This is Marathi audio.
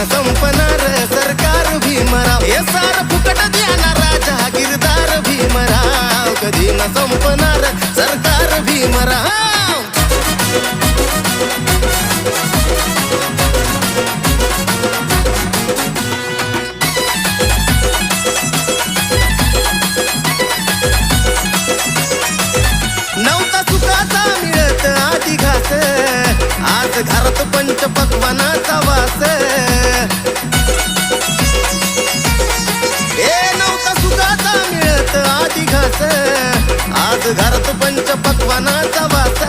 न संपणार सरकार भीमराव, हे सार फुकट देणारा जहागीरदार भीमराव, कधी न संपणार सरकार भीमराव. नव्हता सुखाचा मिळत आधी घास, आज घरात पंच पक्वानाचा वास. नव्हता सुखाचा मिळत आधी घास, आज घरात पंच पक्वानाचा वास.